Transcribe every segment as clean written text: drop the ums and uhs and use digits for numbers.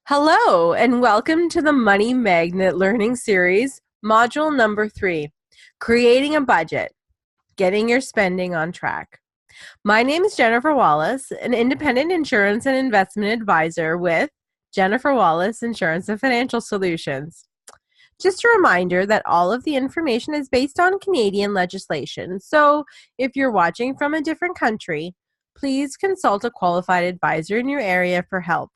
Hello, and welcome to the Money Magnet Learning Series, Module number 3, Creating a Budget, Getting Your Spending on Track. My name is Jennifer Wallace, an independent insurance and investment advisor with Jennifer Wallace Insurance and Financial Solutions. Just a reminder that all of the information is based on Canadian legislation, so if you're watching from a different country, please consult a qualified advisor in your area for help.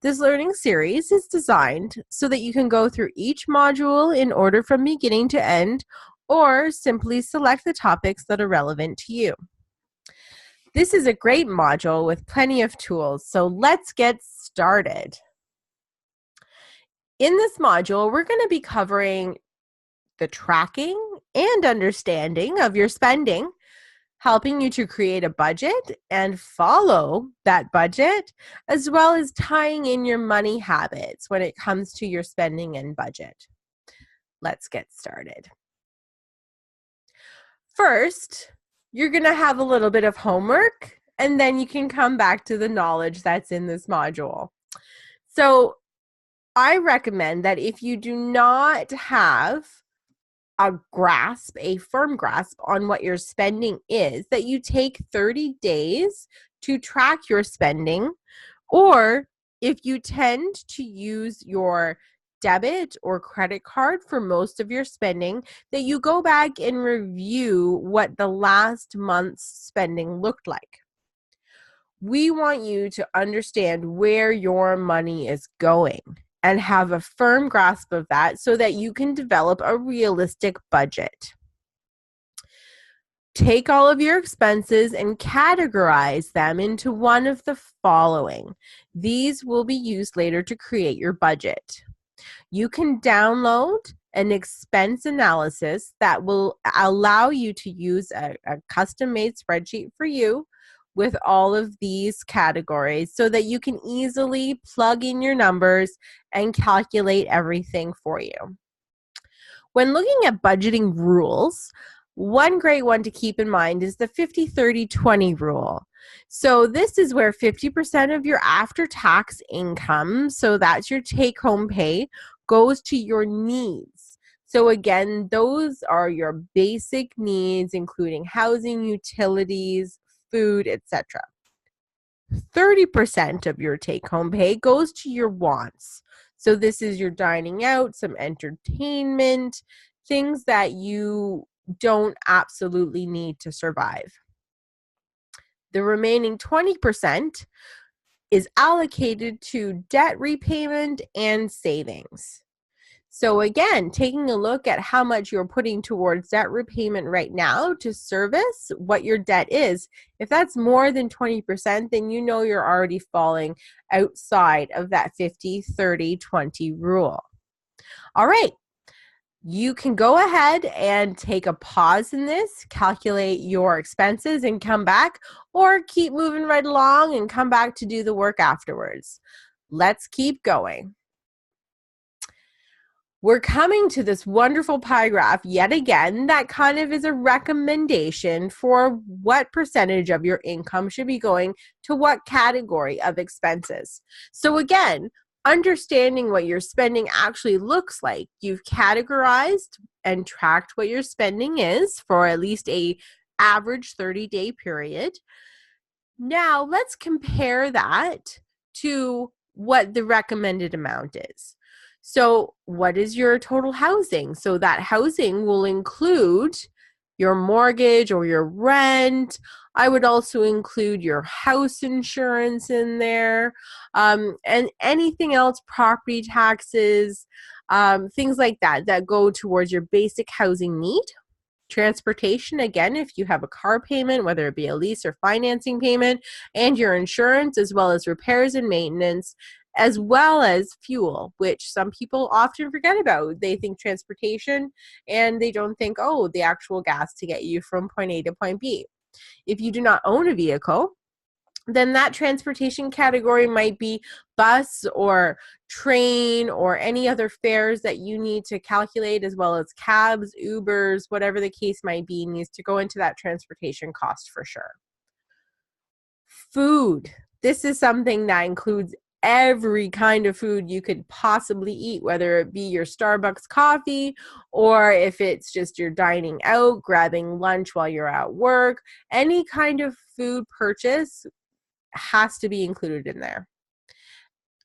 This learning series is designed so that you can go through each module in order from beginning to end, or simply select the topics that are relevant to you. This is a great module with plenty of tools, so let's get started. In this module, we're going to be covering the tracking and understanding of your spending, helping you to create a budget and follow that budget, as well as tying in your money habits when it comes to your spending and budget. Let's get started. First, you're going to have a little bit of homework, and then you can come back to the knowledge that's in this module. So I recommend that if you do not have a firm grasp on what your spending is, that you take 30 days to track your spending, or if you tend to use your debit or credit card for most of your spending, that you go back and review what the last month's spending looked like. We want you to understand where your money is going and have a firm grasp of that so that you can develop a realistic budget. Take all of your expenses and categorize them into one of the following. These will be used later to create your budget. You can download an expense analysis that will allow you to use a custom-made spreadsheet for you with all of these categories so that you can easily plug in your numbers and calculate everything for you. When looking at budgeting rules, one great one to keep in mind is the 50-30-20 rule. So this is where 50% of your after-tax income, so that's your take-home pay, goes to your needs. So again, those are your basic needs, including housing, utilities, food, etc. 30% of your take-home pay goes to your wants. So this is your dining out, some entertainment, things that you don't absolutely need to survive. The remaining 20% is allocated to debt repayment and savings. So again, taking a look at how much you're putting towards debt repayment right now to service what your debt is. If that's more than 20%, then you know you're already falling outside of that 50-30-20 rule. All right, you can go ahead and take a pause in this, calculate your expenses and come back, or keep moving right along and come back to do the work afterwards. Let's keep going. We're coming to this wonderful pie graph yet again that kind of is a recommendation for what percentage of your income should be going to what category of expenses. So again, understanding what your spending actually looks like. You've categorized and tracked what your spending is for at least a average 30-day period. Now let's compare that to what the recommended amount is. So what is your total housing? So that housing will include your mortgage or your rent. I would also include your house insurance in there, and anything else, property taxes, things like that go towards your basic housing need. Transportation, again, if you have a car payment, whether it be a lease or financing payment, and your insurance, as well as repairs and maintenance, as well as fuel, which some people often forget about. They think transportation and they don't think, oh, the actual gas to get you from point A to point B. If you do not own a vehicle, then that transportation category might be bus or train or any other fares that you need to calculate, as well as cabs, Ubers, whatever the case might be, needs to go into that transportation cost for sure. Food. This is something that includes every kind of food you could possibly eat, whether it be your Starbucks coffee or if it's just you're dining out, grabbing lunch while you're at work. Any kind of food purchase has to be included in there.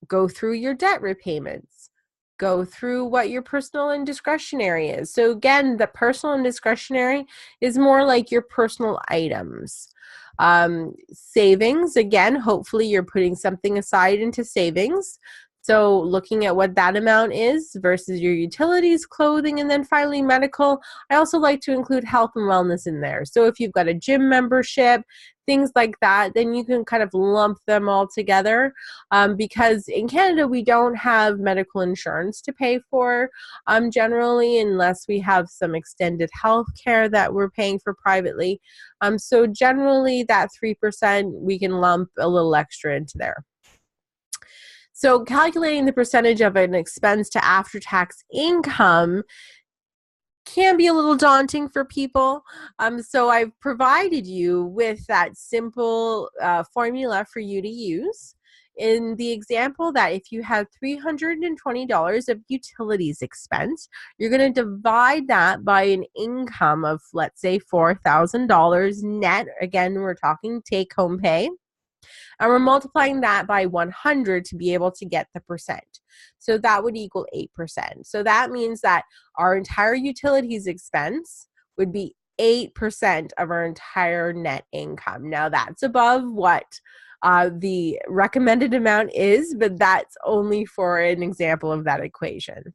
Go through your debt repayments. Go through what your personal and discretionary is. So again, the personal and discretionary is more like your personal items. Savings, again, hopefully you're putting something aside into savings. So looking at what that amount is versus your utilities, clothing, and then finally medical. I also like to include health and wellness in there. So if you've got a gym membership, things like that, then you can kind of lump them all together, because in Canada we don't have medical insurance to pay for generally, unless we have some extended health care that we're paying for privately. So generally that 3% we can lump a little extra into there. So calculating the percentage of an expense to after-tax income can be a little daunting for people. So I've provided you with that simple formula for you to use. In the example that if you have $320 of utilities expense, you're going to divide that by an income of, let's say, $4,000 net. Again, we're talking take-home pay. And we're multiplying that by 100 to be able to get the percent. So that would equal 8%. So that means that our entire utilities expense would be 8% of our entire net income. Now that's above what the recommended amount is, but that's only for an example of that equation.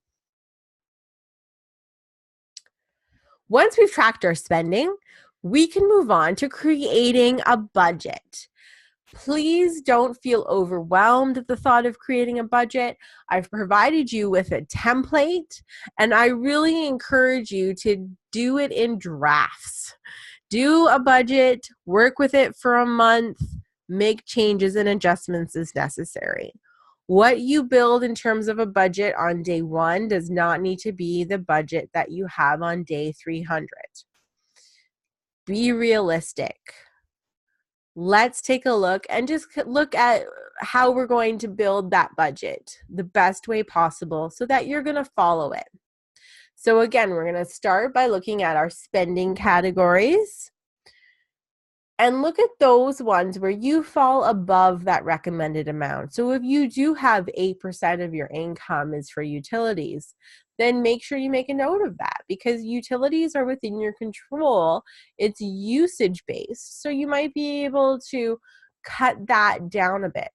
Once we've tracked our spending, we can move on to creating a budget. Please don't feel overwhelmed at the thought of creating a budget. I've provided you with a template, and I really encourage you to do it in drafts. Do a budget, work with it for a month, make changes and adjustments as necessary. What you build in terms of a budget on day 1 does not need to be the budget that you have on day 300. Be realistic. Let's take a look and just look at how we're going to build that budget the best way possible so that you're going to follow it. So again, we're going to start by looking at our spending categories and look at those ones where you fall above that recommended amount. So if you do have 8% of your income is for utilities, then make sure you make a note of that, because utilities are within your control. It's usage based, so you might be able to cut that down a bit.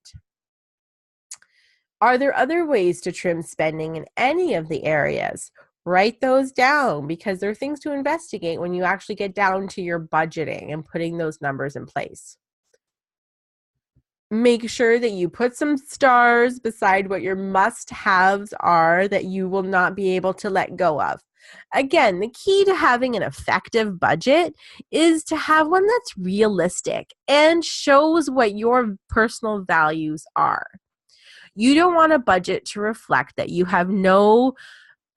Are there other ways to trim spending in any of the areas? Write those down, because there are things to investigate when you actually get down to your budgeting and putting those numbers in place. Make sure that you put some stars beside what your must-haves are that you will not be able to let go of. Again, the key to having an effective budget is to have one that's realistic and shows what your personal values are. You don't want a budget to reflect that you have no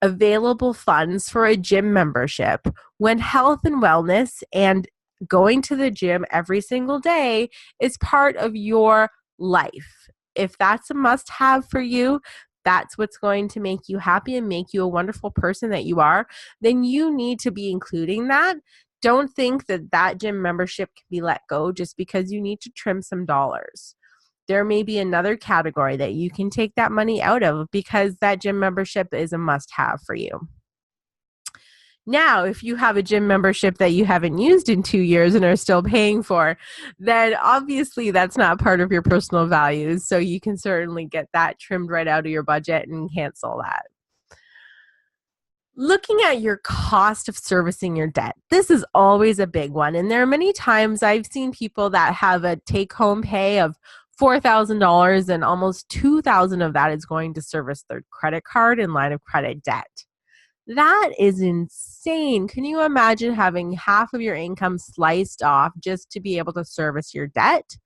available funds for a gym membership when health and wellness and going to the gym every single day is part of your life. If that's a must-have for you, that's what's going to make you happy and make you a wonderful person that you are, then you need to be including that. Don't think that that gym membership can be let go just because you need to trim some dollars. There may be another category that you can take that money out of because that gym membership is a must-have for you. Now, if you have a gym membership that you haven't used in 2 years and are still paying for, then obviously that's not part of your personal values. So you can certainly get that trimmed right out of your budget and cancel that. Looking at your cost of servicing your debt. This is always a big one. And there are many times I've seen people that have a take-home pay of $4,000 and almost $2,000 of that is going to service their credit card and line of credit debt. That is insane. Can you imagine having half of your income sliced off just to be able to service your debt?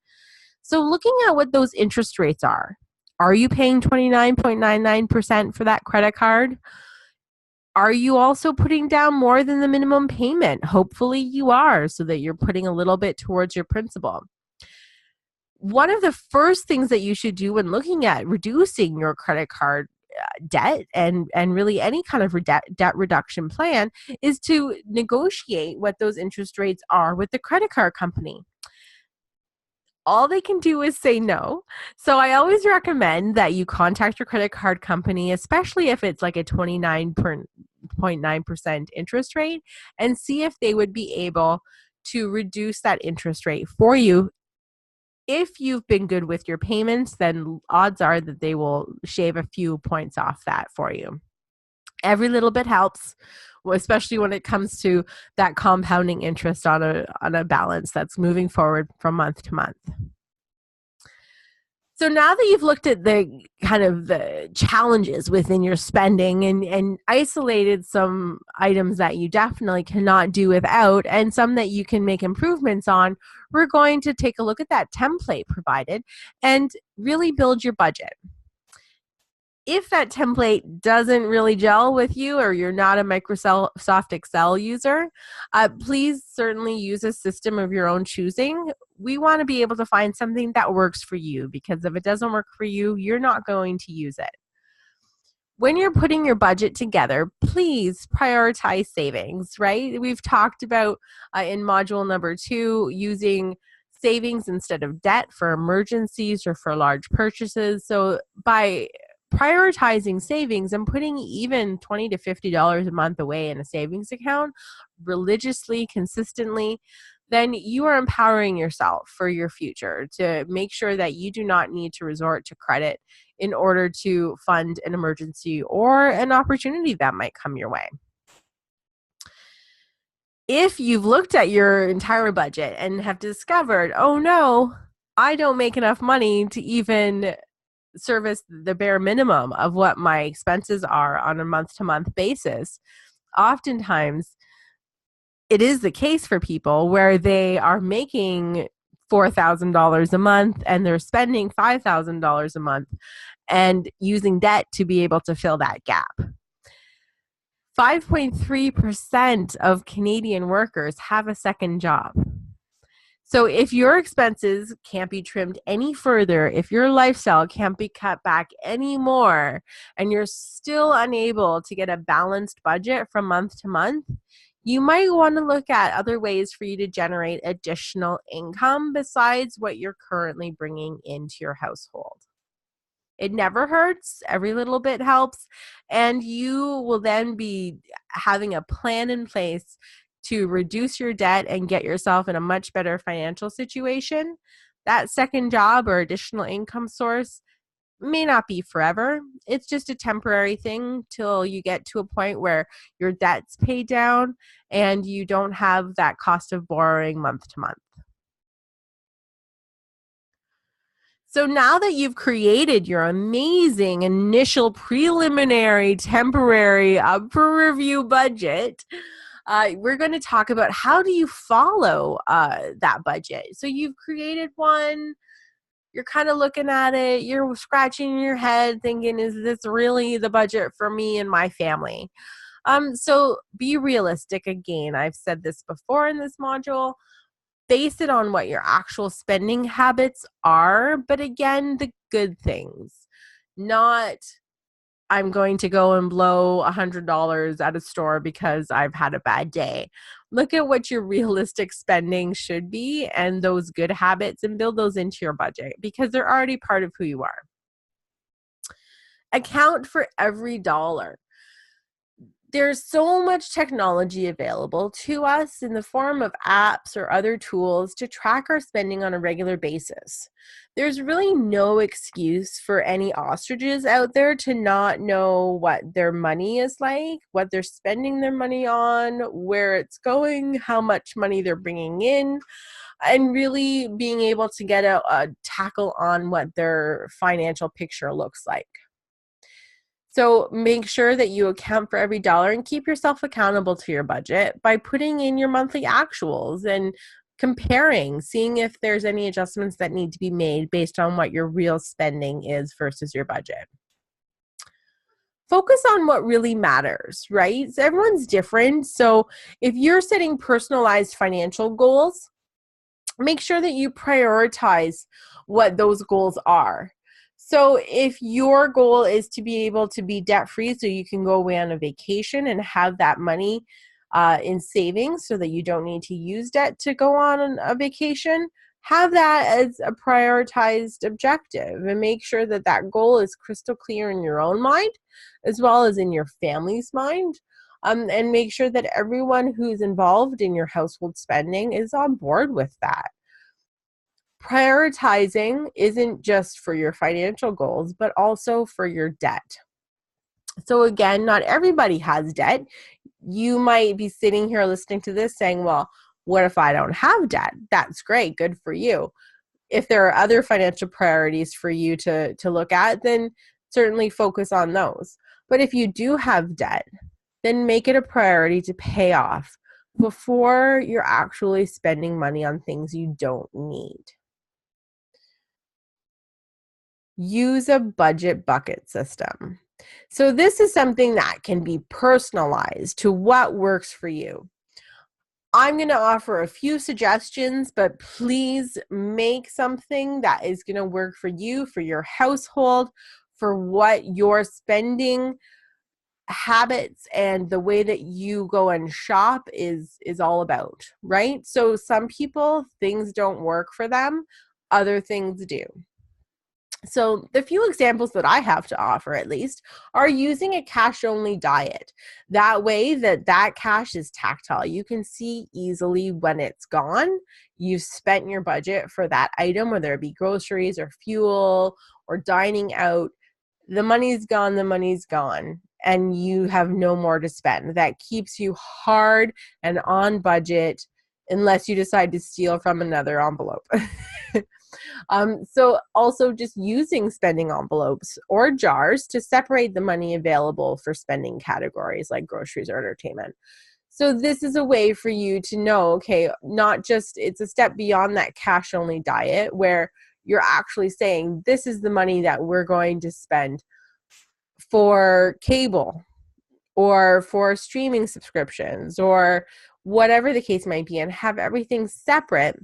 So looking at what those interest rates are you paying 29.99% for that credit card? Are you also putting down more than the minimum payment? Hopefully you are, so that you're putting a little bit towards your principal. one of the first things that you should do when looking at reducing your credit card debt and really any kind of debt reduction plan is to negotiate what those interest rates are with the credit card company. All they can do is say no. So I always recommend that you contact your credit card company, especially if it's like a 29.9% interest rate, and see if they would be able to reduce that interest rate for you. If you've been good with your payments, then odds are that they will shave a few points off that for you. Every little bit helps, especially when it comes to that compounding interest on a balance that's moving forward from month to month. So now that you've looked at the kind of the challenges within your spending and isolated some items that you definitely cannot do without and some that you can make improvements on, we're going to take a look at that template provided and really build your budget. If that template doesn't really gel with you or you're not a Microsoft Excel user, please certainly use a system of your own choosing. We want to be able to find something that works for you, because if it doesn't work for you, you're not going to use it. When you're putting your budget together, please prioritize savings, right? We've talked about in module number 2 using savings instead of debt for emergencies or for large purchases. So by prioritizing savings and putting even $20 to $50 a month away in a savings account religiously, consistently, then you are empowering yourself for your future to make sure that you do not need to resort to credit in order to fund an emergency or an opportunity that might come your way. If you've looked at your entire budget and have discovered, oh no, I don't make enough money to even service the bare minimum of what my expenses are on a month-to-month basis, oftentimes it is the case for people where they are making $4,000 a month and they're spending $5,000 a month and using debt to be able to fill that gap. 5.3% of Canadian workers have a second job. So if your expenses can't be trimmed any further, if your lifestyle can't be cut back anymore, and you're still unable to get a balanced budget from month to month, you might want to look at other ways for you to generate additional income besides what you're currently bringing into your household. It never hurts. Every little bit helps. And you will then be having a plan in place to reduce your debt and get yourself in a much better financial situation. That second job or additional income source may not be forever. It's just a temporary thing till you get to a point where your debt's paid down and you don't have that cost of borrowing month to month. So now that you've created your amazing initial preliminary temporary up for review budget, we're going to talk about how do you follow that budget. So you've created one, you're kind of looking at it, you're scratching your head thinking, is this really the budget for me and my family? So be realistic. Again, I've said this before in this module. Base it on what your actual spending habits are, but again, the good things, not I'm going to go and blow $100 at a store because I've had a bad day. Look at what your realistic spending should be and those good habits and build those into your budget because they're already part of who you are. Account for every dollar. There's so much technology available to us in the form of apps or other tools to track our spending on a regular basis. There's really no excuse for any ostriches out there to not know what their money is like, what they're spending their money on, where it's going, how much money they're bringing in, and really being able to get a tackle on what their financial picture looks like. So make sure that you account for every dollar and keep yourself accountable to your budget by putting in your monthly actuals and comparing, seeing if there's any adjustments that need to be made based on what your real spending is versus your budget. Focus on what really matters, right? So everyone's different. So if you're setting personalized financial goals, make sure that you prioritize what those goals are. So if your goal is to be able to be debt-free so you can go away on a vacation and have that money in savings so that you don't need to use debt to go on a vacation, have that as a prioritized objective and make sure that that goal is crystal clear in your own mind as well as in your family's mind. And make sure that everyone who's involved in your household spending is on board with that. Prioritizing isn't just for your financial goals, but also for your debt. So again, not everybody has debt. You might be sitting here listening to this saying, well, what if I don't have debt? That's great. Good for you. If there are other financial priorities for you to look at, then certainly focus on those. But if you do have debt, then make it a priority to pay off before you're actually spending money on things you don't need. Use a budget bucket system. So this is something that can be personalized to what works for you. I'm going to offer a few suggestions, but please make something that is going to work for you, for your household, for what your spending habits and the way that you go and shop is all about, right? So some people, things don't work for them, other things do. So the few examples that I have to offer, at least, are using a cash-only diet. That way that cash is tactile. You can see easily when it's gone. You've spent your budget for that item, whether it be groceries or fuel or dining out. The money's gone, and you have no more to spend. That keeps you hard and on budget unless you decide to steal from another envelope. So also just using spending envelopes or jars to separate the money available for spending categories like groceries or entertainment. So this is a way for you to know, okay, not just, it's a step beyond that cash only diet where you're actually saying this is the money that we're going to spend for cable or for streaming subscriptions or whatever the case might be, and have everything separate.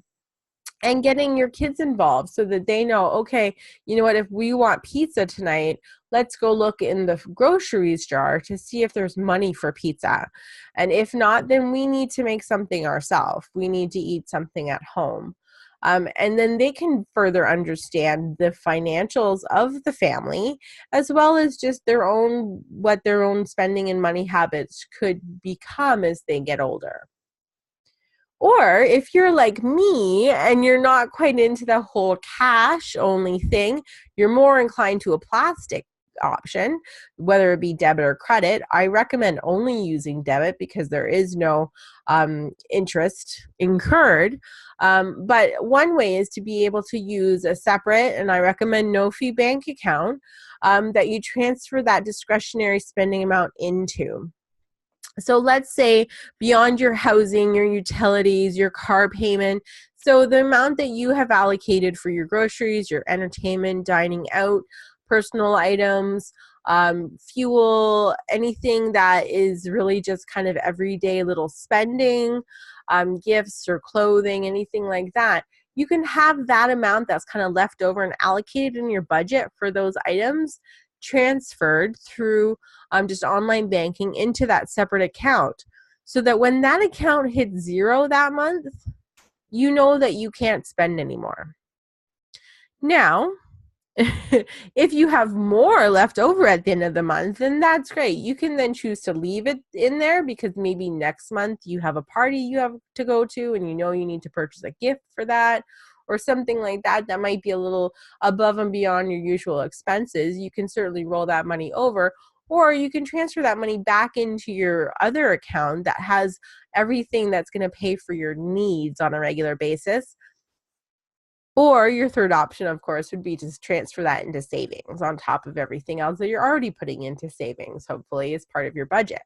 And getting your kids involved so that they know, okay, you know what, if we want pizza tonight, let's go look in the groceries jar to see if there's money for pizza. And if not, then we need to make something ourselves. We need to eat something at home. And then they can further understand the financials of the family, as well as just what their own spending and money habits could become as they get older. Or if you're like me and you're not quite into the whole cash only thing, you're more inclined to a plastic option, whether it be debit or credit. I recommend only using debit because there is no interest incurred. But one way is to be able to use a separate, and I recommend no fee bank account that you transfer that discretionary spending amount into. So let's say beyond your housing, your utilities, your car payment, so the amount that you have allocated for your groceries, your entertainment, dining out, personal items, fuel, anything that is really just kind of everyday little spending, gifts or clothing, anything like that. You can have that amount that's kind of left over and allocated in your budget for those items transferred through just online banking into that separate account, so that when that account hits zero that month, you know that you can't spend anymore. Now, if you have more left over at the end of the month, then that's great. You can then choose to leave it in there because maybe next month you have a party you have to go to and you know you need to purchase a gift for that or something like that that might be a little above and beyond your usual expenses. You can certainly roll that money over, or you can transfer that money back into your other account that has everything that's going to pay for your needs on a regular basis. Or your third option, of course, would be to transfer that into savings on top of everything else that you're already putting into savings, hopefully, as part of your budget.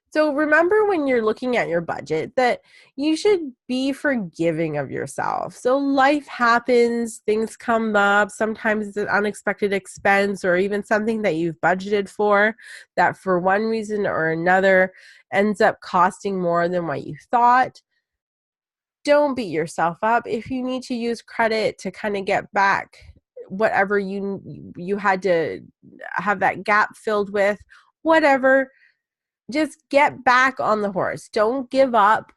So remember when you're looking at your budget that you should be forgiving of yourself. So life happens, things come up, sometimes it's an unexpected expense or even something that you've budgeted for that for one reason or another ends up costing more than what you thought. don't beat yourself up. If you need to use credit to kind of get back whatever you had to have that gap filled with, whatever, just get back on the horse. Don't give up.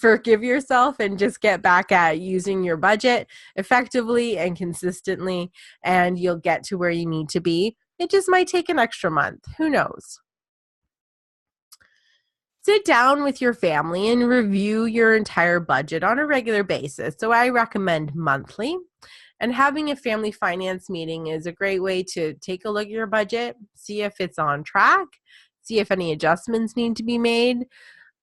Forgive yourself and just get back at using your budget effectively and consistently, and you'll get to where you need to be. It just might take an extra month. Who knows? Sit down with your family and review your entire budget on a regular basis. So I recommend monthly. And having a family finance meeting is a great way to take a look at your budget, see if it's on track, see if any adjustments need to be made,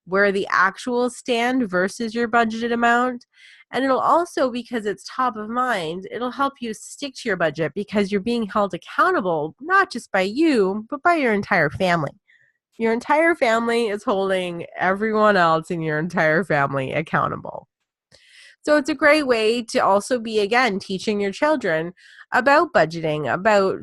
where the actuals stand versus your budgeted amount. And it'll also, because it's top of mind, it'll help you stick to your budget because you're being held accountable, not just by you, but by your entire family. Your entire family is holding everyone else in your entire family accountable. So it's a great way to also be, again, teaching your children about budgeting, about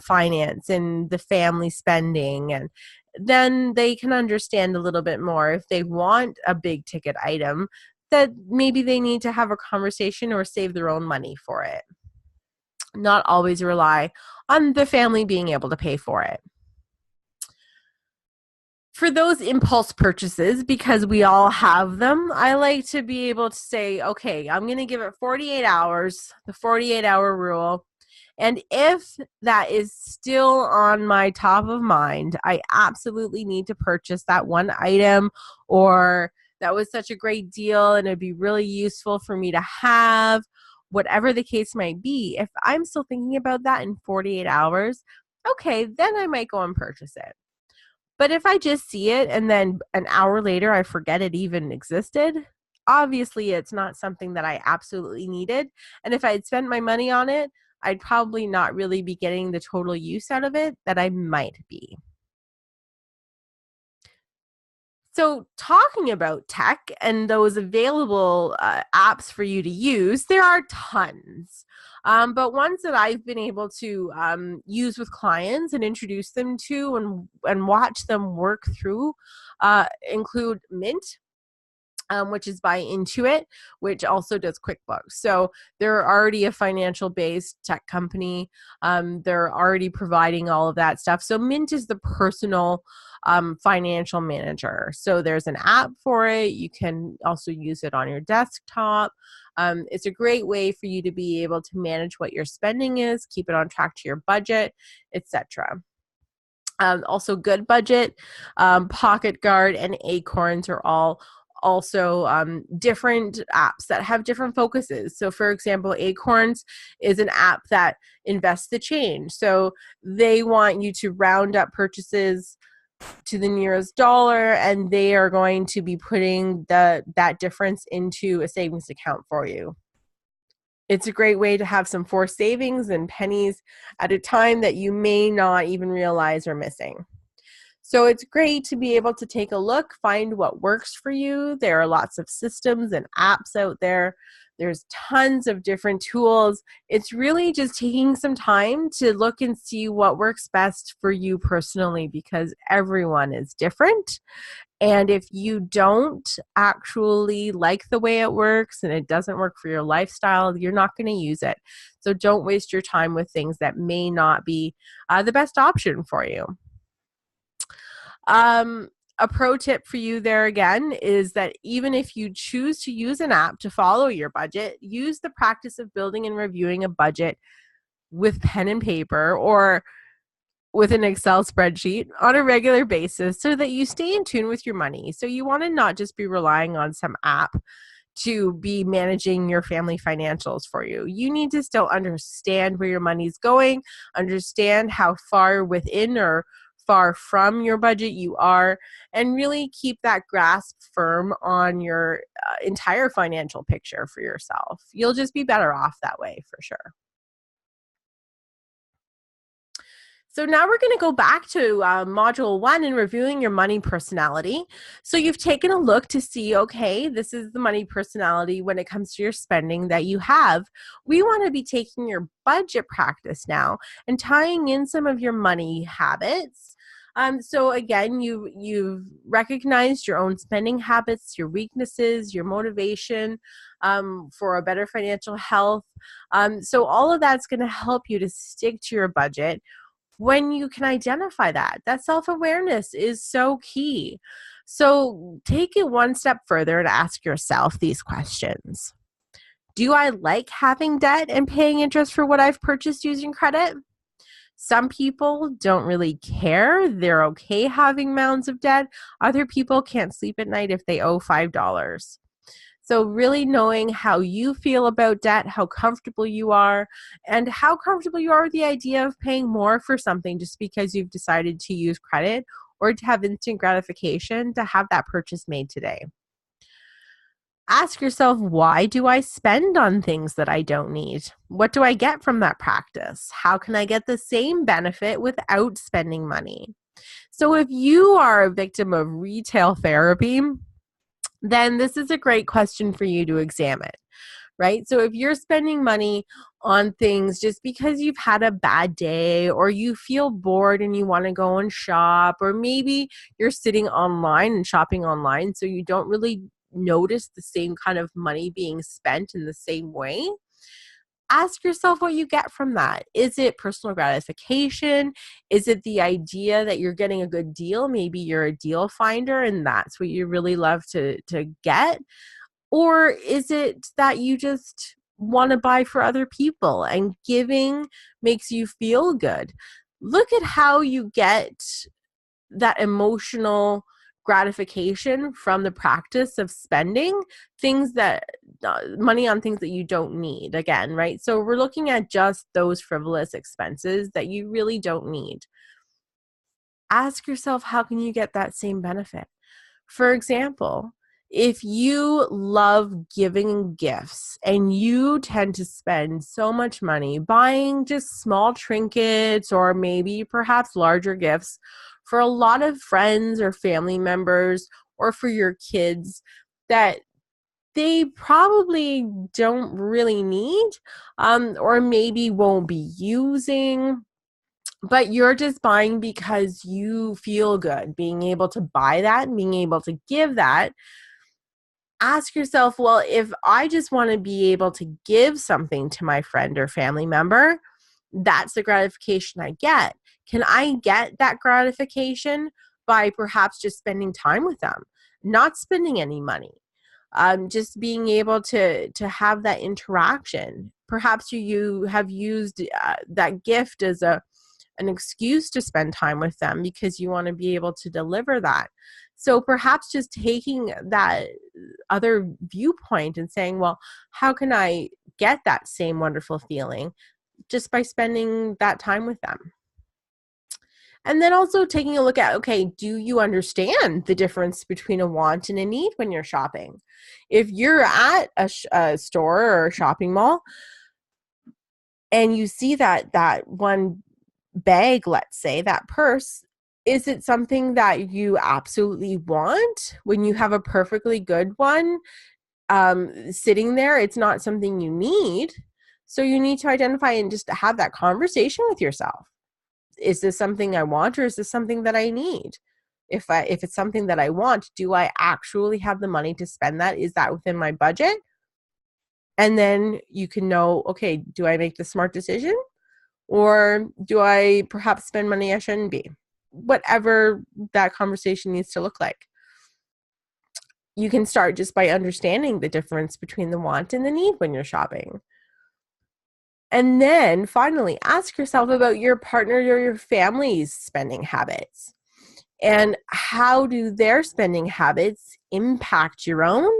finance and the family spending. And then they can understand a little bit more if they want a big ticket item that maybe they need to have a conversation or save their own money for it. Not always rely on the family being able to pay for it. For those impulse purchases, because we all have them, I like to be able to say, okay, I'm going to give it 48 hours, the 48-hour rule. And if that is still on my top of mind, I absolutely need to purchase that one item, or that was such a great deal and it'd be really useful for me to have, whatever the case might be. If I'm still thinking about that in 48 hours, okay, then I might go and purchase it. But if I just see it and then an hour later I forget it even existed, obviously it's not something that I absolutely needed. And if I had spent my money on it, I'd probably not really be getting the total use out of it that I might be. So talking about tech and those available apps for you to use, there are tons. But ones that I've been able to use with clients and introduce them to and watch them work through include Mint, which is by Intuit, which also does QuickBooks. So they're already a financial-based tech company. They're already providing all of that stuff. So Mint is the personal financial manager. So there's an app for it. You can also use it on your desktop. It's a great way for you to be able to manage what your spending is, keep it on track to your budget, etc. Also Good Budget, Pocket Guard, and Acorns are all also different apps that have different focuses. So for example, Acorns is an app that invests the change. So they want you to round up purchases to the nearest dollar, and they are going to be putting that difference into a savings account for you. It's a great way to have some forced savings and pennies at a time that you may not even realize are missing. So it's great to be able to take a look, find what works for you. There are lots of systems and apps out there. There's tons of different tools. It's really just taking some time to look and see what works best for you personally, because everyone is different. And if you don't actually like the way it works and it doesn't work for your lifestyle, you're not going to use it. So don't waste your time with things that may not be the best option for you. A pro tip for you there again is that even if you choose to use an app to follow your budget, use the practice of building and reviewing a budget with pen and paper or with an Excel spreadsheet on a regular basis so that you stay in tune with your money. So you want to not just be relying on some app to be managing your family financials for you. You need to still understand where your money's going, understand how far within or far from your budget you are, and really keep that grasp firm on your entire financial picture for yourself. You'll just be better off that way for sure. So now we're going to go back to module 1 and reviewing your money personality. So you've taken a look to see, okay, this is the money personality when it comes to your spending that you have. We want to be taking your budget practice now and tying in some of your money habits So again, you've recognized your own spending habits, your weaknesses, your motivation for a better financial health. So all of that's going to help you to stick to your budget when you can identify that. That self-awareness is so key. So take it one step further and ask yourself these questions. Do I like having debt and paying interest for what I've purchased using credit? Some people don't really care. They're okay having mounds of debt. Other people can't sleep at night if they owe $5. So really knowing how you feel about debt, how comfortable you are, and how comfortable you are with the idea of paying more for something just because you've decided to use credit or to have instant gratification to have that purchase made today. Ask yourself, why do I spend on things that I don't need? What do I get from that practice? How can I get the same benefit without spending money? So if you are a victim of retail therapy, then this is a great question for you to examine, right? So if you're spending money on things just because you've had a bad day or you feel bored and you want to go and shop, or maybe you're sitting online and shopping online so you don't really notice the same kind of money being spent in the same way, ask yourself what you get from that. Is it personal gratification? Is it the idea that you're getting a good deal? Maybe you're a deal finder and that's what you really love to get. Or is it that you just want to buy for other people and giving makes you feel good? Look at how you get that emotional gratification from the practice of spending things that money on things that you don't need again, right? So we're looking at just those frivolous expenses that you really don't need. Ask yourself, how can you get that same benefit? For example, if you love giving gifts and you tend to spend so much money buying just small trinkets or maybe perhaps larger gifts for a lot of friends or family members or for your kids that they probably don't really need or maybe won't be using, but you're just buying because you feel good being able to buy that and being able to give that. Ask yourself, well, if I just want to be able to give something to my friend or family member, that's the gratification I get. Can I get that gratification by perhaps just spending time with them, not spending any money? Just being able to have that interaction. Perhaps you have used that gift as an excuse to spend time with them because you want to be able to deliver that. So perhaps just taking that other viewpoint and saying, well, how can I get that same wonderful feeling just by spending that time with them? And then also taking a look at, okay, do you understand the difference between a want and a need when you're shopping? If you're at a store or a shopping mall and you see that one bag, let's say, that purse, is it something that you absolutely want when you have a perfectly good one sitting there? It's not something you need. So you need to identify and just have that conversation with yourself. Is this something I want or is this something that I need? If it's something that I want, do I actually have the money to spend that? Is that within my budget? And then you can know, okay, do I make the smart decision? Or do I perhaps spend money I shouldn't be? Whatever that conversation needs to look like. You can start just by understanding the difference between the want and the need when you're shopping. And then finally, ask yourself about your partner or your family's spending habits. And how do their spending habits impact your own?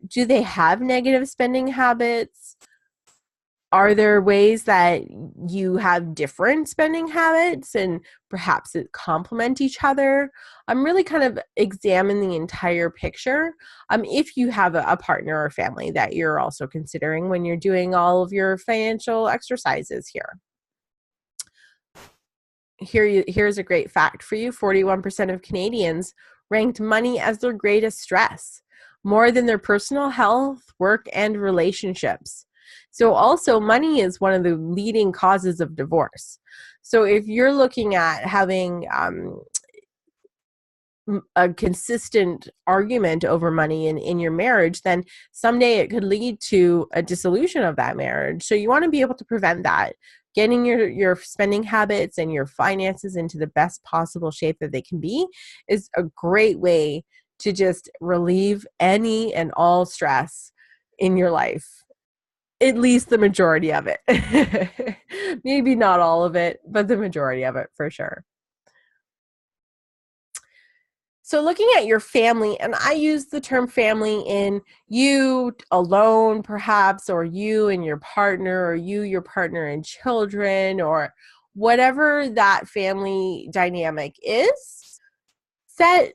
Do they have negative spending habits? Are there ways that you have different spending habits and perhaps it complement each other? I'm really kind of examining the entire picture. If you have a partner or family that you're also considering when you're doing all of your financial exercises here. Here's a great fact for you. 41% of Canadians ranked money as their greatest stress, more than their personal health, work, and relationships. So also money is one of the leading causes of divorce. So if you're looking at having a consistent argument over money in your marriage, then someday it could lead to a dissolution of that marriage. So you want to be able to prevent that. Getting your spending habits and your finances into the best possible shape that they can be is a great way to just relieve any and all stress in your life. At least the majority of it. Maybe not all of it, but the majority of it for sure. So looking at your family, and I use the term family in you alone perhaps, or you and your partner, or you, your partner and children, or whatever that family dynamic is, set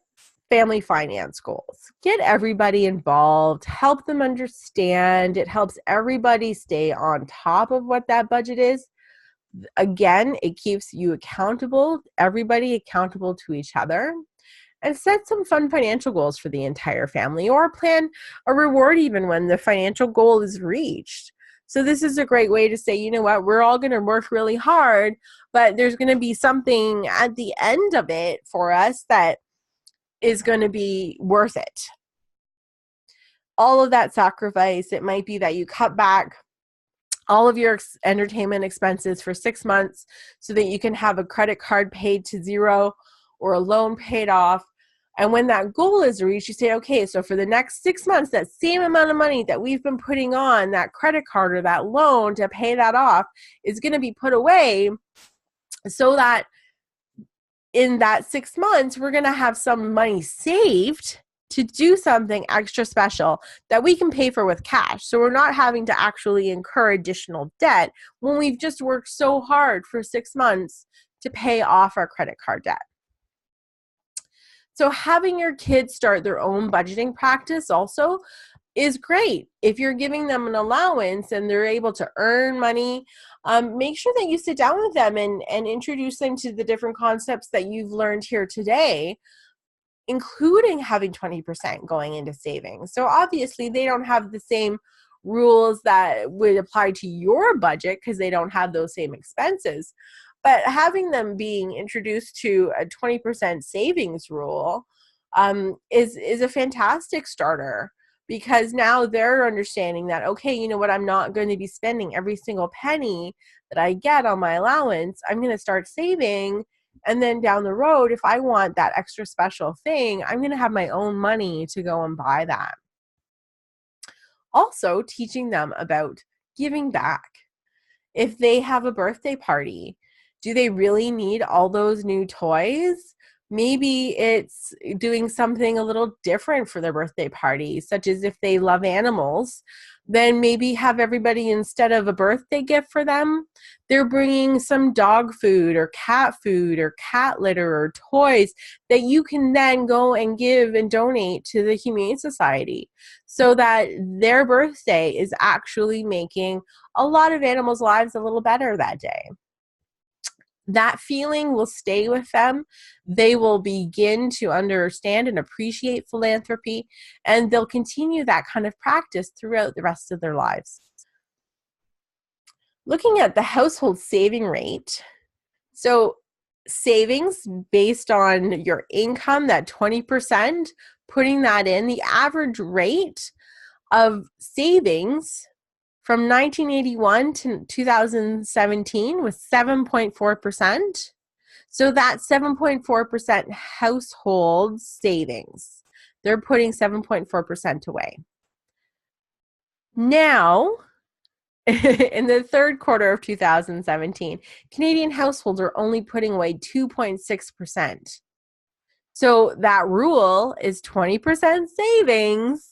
family finance goals. Get everybody involved, help them understand. It helps everybody stay on top of what that budget is. Again, it keeps you accountable, everybody accountable to each other. And set some fun financial goals for the entire family, or plan a reward even when the financial goal is reached. So this is a great way to say, you know what, we're all going to work really hard, but there's going to be something at the end of it for us that is going to be worth it. All of that sacrifice, it might be that you cut back all of your entertainment expenses for 6 months so that you can have a credit card paid to zero or a loan paid off. And when that goal is reached, you say, okay, so for the next 6 months, that same amount of money that we've been putting on that credit card or that loan to pay that off is going to be put away, so that in that 6 months, we're going to have some money saved to do something extra special that we can pay for with cash. So we're not having to actually incur additional debt when we've just worked so hard for 6 months to pay off our credit card debt. So having your kids start their own budgeting practice also is great. If you're giving them an allowance and they're able to earn money, make sure that you sit down with them and introduce them to the different concepts that you've learned here today, including having 20% going into savings. So obviously they don't have the same rules that would apply to your budget because they don't have those same expenses. But having them being introduced to a 20% savings rule is a fantastic starter, because now they're understanding that, okay, you know what, I'm not going to be spending every single penny that I get on my allowance. I'm going to start saving. And then down the road, if I want that extra special thing, I'm going to have my own money to go and buy that. Also, teaching them about giving back. If they have a birthday party, do they really need all those new toys? Maybe it's doing something a little different for their birthday party, such as if they love animals, then maybe have everybody, instead of a birthday gift for them, they're bringing some dog food or cat litter or toys that you can then go and give and donate to the Humane Society, so that their birthday is actually making a lot of animals' lives a little better that day. That feeling will stay with them. They will begin to understand and appreciate philanthropy, and they'll continue that kind of practice throughout the rest of their lives. Looking at the household saving rate. So savings based on your income, that 20%, putting that in, the average rate of savings from 1981 to 2017 was 7.4%. So that's 7.4% household savings. They're putting 7.4% away. Now, in the third quarter of 2017, Canadian households are only putting away 2.6%. So that rule is 20% savings.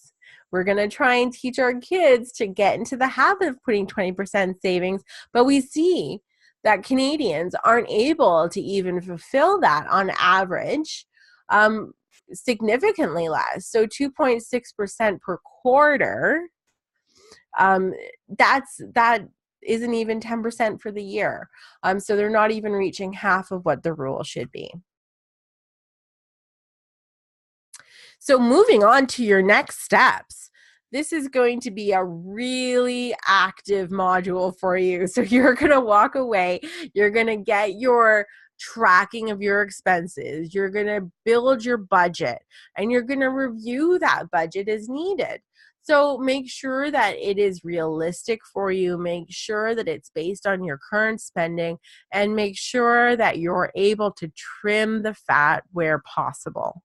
We're going to try and teach our kids to get into the habit of putting 20% savings, but we see that Canadians aren't able to even fulfill that on average, significantly less. So 2.6% per quarter, that isn't even 10% for the year. So they're not even reaching half of what the rule should be. So moving on to your next steps. this is going to be a really active module for you. So you're going to walk away, you're going to get your tracking of your expenses, you're going to build your budget, and you're going to review that budget as needed. So make sure that it is realistic for you, make sure that it's based on your current spending, and make sure that you're able to trim the fat where possible.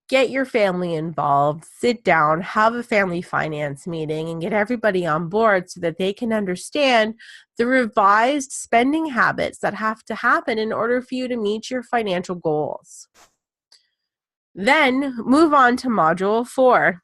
Get your family involved, sit down, have a family finance meeting, and get everybody on board so that they can understand the revised spending habits that have to happen in order for you to meet your financial goals. Then move on to Module 4.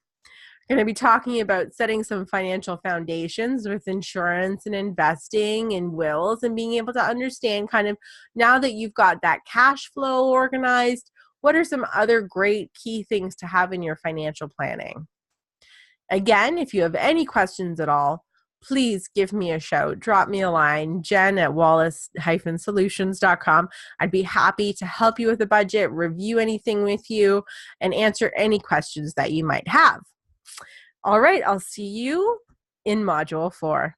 We're going to be talking about setting some financial foundations with insurance and investing and wills, and being able to understand kind of, now that you've got that cash flow organized, what are some other great key things to have in your financial planning? Again, if you have any questions at all, please give me a shout. Drop me a line, jen@wallace-solutions.com. I'd be happy to help you with the budget, review anything with you, and answer any questions that you might have. All right, I'll see you in Module 4.